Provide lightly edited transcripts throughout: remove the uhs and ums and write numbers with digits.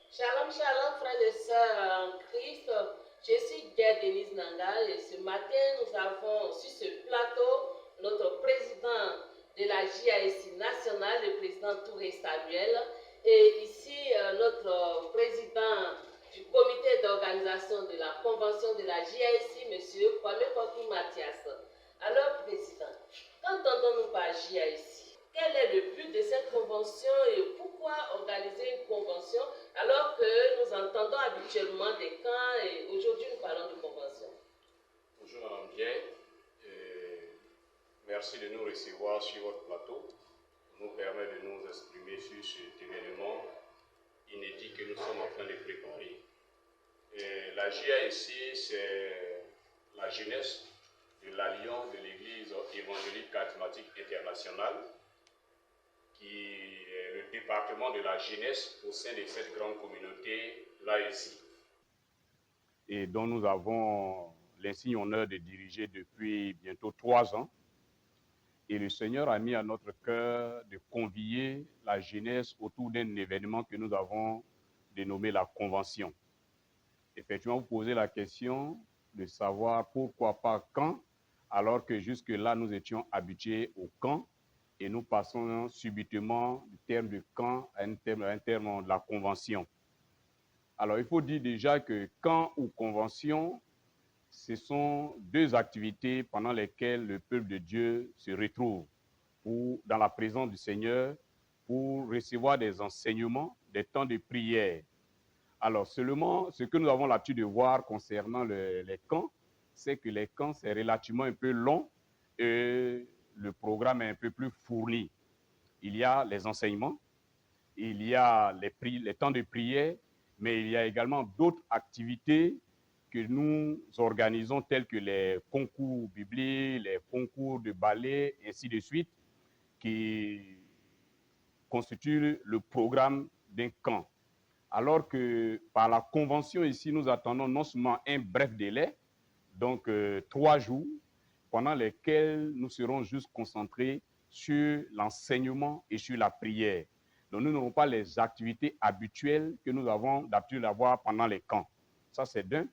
Shalom, shalom, frères et sœurs en Christ. Je suis Guerre Denise Nanga et ce matin, nous avons sur ce plateau notre président de la JASI nationale, le président Touré Samuel, et ici notre président du comité d'organisation de la convention de la JASI, M. Kwame Koki Mathias. Alors, président, qu'entendons-nous par JASI? Quel est le but de cette convention et pourquoi organiser une convention alors que nous entendons habituellement des camps et aujourd'hui nous parlons de convention? Bonjour Madame Dieng, merci de nous recevoir sur votre plateau. Ça nous permet de nous exprimer sur cet événement inédit que nous sommes en train de préparer. La GIA ici, c'est la jeunesse de l'Alliance de l'Église évangélique charismatique internationale, qui est le département de la jeunesse au sein de cette grande communauté là ici. Et dont nous avons l'insigne honneur de diriger depuis bientôt 3 ans. Et le Seigneur a mis à notre cœur de convier la jeunesse autour d'un événement que nous avons dénommé la Convention. Effectivement, vous posez la question de savoir pourquoi pas quand, alors que jusque-là, nous étions habitués au camp et nous passons subitement du terme de camp à un terme de la Convention. Alors, il faut dire déjà que camp ou convention, ce sont deux activités pendant lesquelles le peuple de Dieu se retrouve dans la présence du Seigneur pour recevoir des enseignements, des temps de prière. Alors, seulement, ce que nous avons l'habitude de voir concernant les camps, c'est que les camps, c'est relativement un peu long et le programme est un peu plus fourni. Il y a les enseignements, il y a les temps de prière, mais il y a également d'autres activités que nous organisons, tels que les concours bibliques, les concours de ballet, ainsi de suite, qui constituent le programme d'un camp. Alors que par la convention ici, nous attendons non seulement un bref délai, donc 3 jours, pendant lesquels nous serons juste concentrés sur l'enseignement et sur la prière. Donc nous n'aurons pas les activités habituelles que nous avons d'habitude d'avoir pendant les camps. Ça, c'est d'un.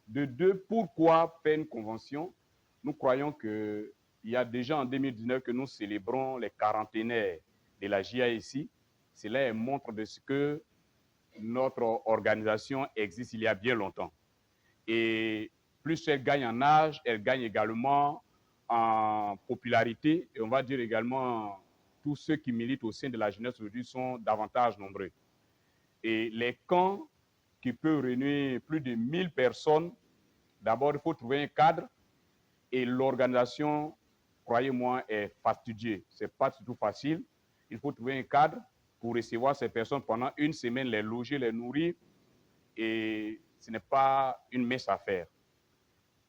De deux, pourquoi faire une convention? Nous croyons qu'il y a déjà en 2019 que nous célébrons les quarantenaires de la JASI. Cela est montre de ce que notre organisation existe il y a bien longtemps. Et plus elle gagne en âge, elle gagne également en popularité. Et on va dire également, tous ceux qui militent au sein de la jeunesse aujourd'hui sont davantage nombreux. Et les camps qui peuvent réunir plus de 1000 personnes, d'abord, il faut trouver un cadre. Et l'organisation, croyez-moi, est fastidieuse. Ce n'est pas du tout facile. Il faut trouver un cadre pour recevoir ces personnes pendant une semaine, les loger, les nourrir. Et ce n'est pas une mince affaire.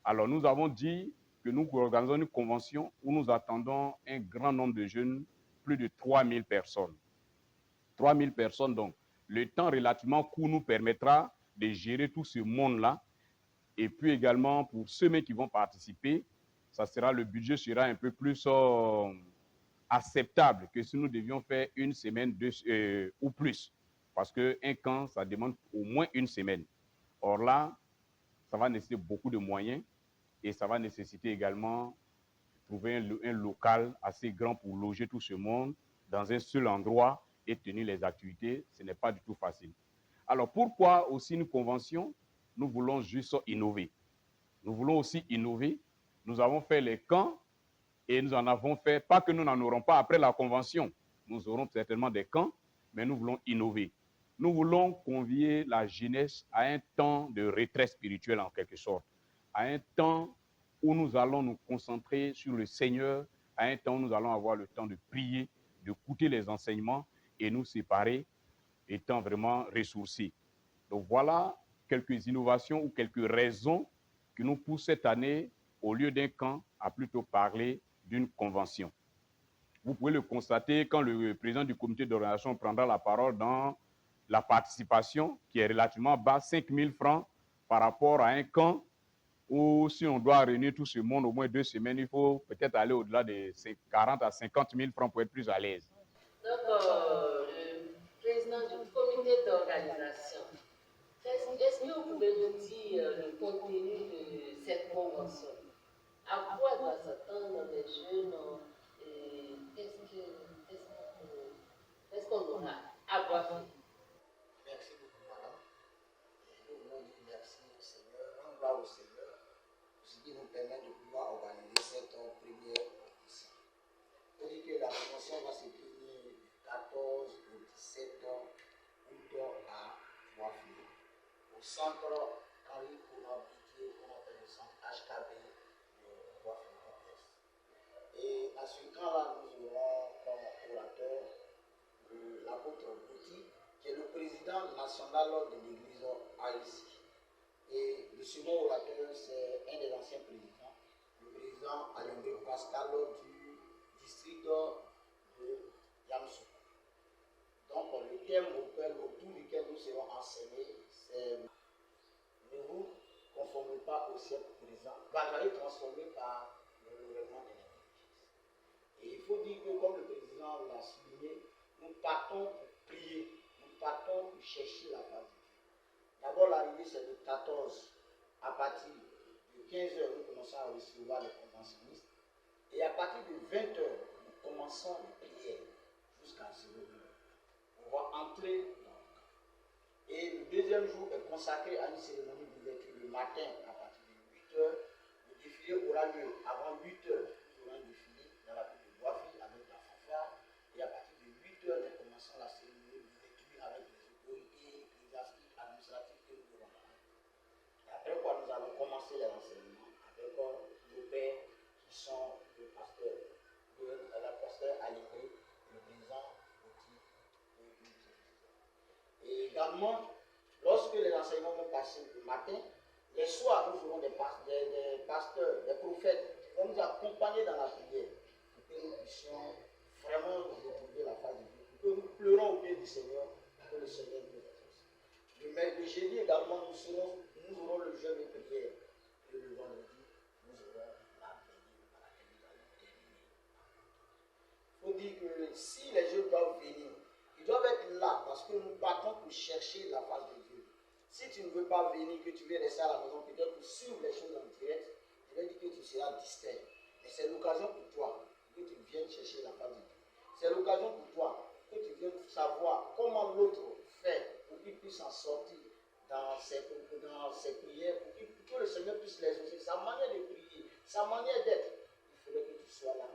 Alors, nous avons dit que nous organisons une convention où nous attendons un grand nombre de jeunes, plus de 3000 personnes. 3000 personnes, donc. Le temps relativement court nous permettra de gérer tout ce monde-là. Et puis également, pour ceux qui vont participer, le budget sera un peu plus acceptable que si nous devions faire une semaine ou plus. Parce qu'un camp, ça demande au moins une semaine. Or là, ça va nécessiter beaucoup de moyens et ça va nécessiter également de trouver un local assez grand pour loger tout ce monde dans un seul endroit et tenir les activités. Ce n'est pas du tout facile. Alors pourquoi aussi une convention? Nous voulons juste innover. Nous voulons aussi innover. Nous avons fait les camps et nous en avons fait, pas que nous n'en aurons pas après la convention. Nous aurons certainement des camps, mais nous voulons innover. Nous voulons convier la jeunesse à un temps de retraite spirituelle en quelque sorte, à un temps où nous allons nous concentrer sur le Seigneur, à un temps où nous allons avoir le temps de prier, d'écouter les enseignements et nous séparer, étant vraiment ressourcés. Donc voilà quelques innovations ou quelques raisons qui nous poussent cette année, au lieu d'un camp, à plutôt parler d'une convention. Vous pouvez le constater quand le président du comité d'organisation prendra la parole dans la participation, qui est relativement bas, 5 000 francs par rapport à un camp où si on doit réunir tout ce monde au moins 2 semaines, il faut peut-être aller au-delà de 40 à 50 000 francs pour être plus à l'aise. Donc, le président du comité d'organisation, Est-ce que vous pouvez nous dire le contenu de cette convention? À quoi doivent s'attendre les jeunes et qu'est-ce qu'on aura à voir faire? Merci beaucoup, madame. Et nous voulons dire merci au Seigneur, rendre gloire au Seigneur, ce qui nous permet de pouvoir organiser cette première ici. Il faut dire que la convention va se tenir du 14 au 17 août à Boisfond, au centre Henri Cournabitier, qu'on appelle le centre HKB de Boisfond. Et à ce temps-là, nous aurons comme orateur l'apôtre Bouti, qui est le président national de l'église AIC. Et le second orateur, c'est un des anciens présidents, le président Alain Pascal du district de Yamoussoukro. Donc, le thème autour duquel nous serons enseignés, c'est ne vous conformez pas au siècle présent, gargariez transformé par le renouvellement de l'église. Et il faut dire que, comme le président l'a souligné, nous partons pour prier, nous partons pour chercher la face de Dieu. D'abord, l'arrivée, c'est le 14. À partir de 15h, nous commençons à recevoir les conventionnistes. Et à partir de 20h, nous commençons les prières jusqu'à 0h. On va entrer dans le camp. Et le deuxième jour est consacré à une cérémonie d'ouverture le matin à partir de 8h. Le défilé aura lieu avant 8h. Nous aurons un défilé dans la ville de Boisfond avec la fanfare. Et à partir de 8h, nous commençons la cérémonie d'ouverture avec les autorités ecclésiastiques, administratives que nous aurons. Et après quoi, nous allons commencer les renseignements avec nos pères qui sont le pasteur Aligné, le président Bouti. Et également, lorsque les renseignements vont passer le matin, les soirs, nous aurons des pasteurs, des prophètes qui vont nous accompagner dans la prière pour que nous puissions vraiment retrouver la face de Dieu, pour que nous pleurons au pied du Seigneur, pour que le Seigneur nous exauce. Le jeudi également, nous aurons le jeûne de prière. Et le vendredi, nous aurons la veillée à laquelle nous allons terminer. Il faut dire que si les jeunes doivent venir, ils doivent être là parce que nous partons pour chercher la face de Dieu. Si tu ne veux pas venir, que tu veux rester à la maison, peut-être pour suivre les choses en direct, je vais dire que tu seras distrait. Mais c'est l'occasion pour toi que tu viennes chercher la face de Dieu. C'est l'occasion pour toi que tu viennes savoir comment l'autre fait pour qu'il puisse en sortir dans ses prières, pour que le Seigneur puisse les exaucer. Sa manière de prier, sa manière d'être, il faudrait que tu sois là.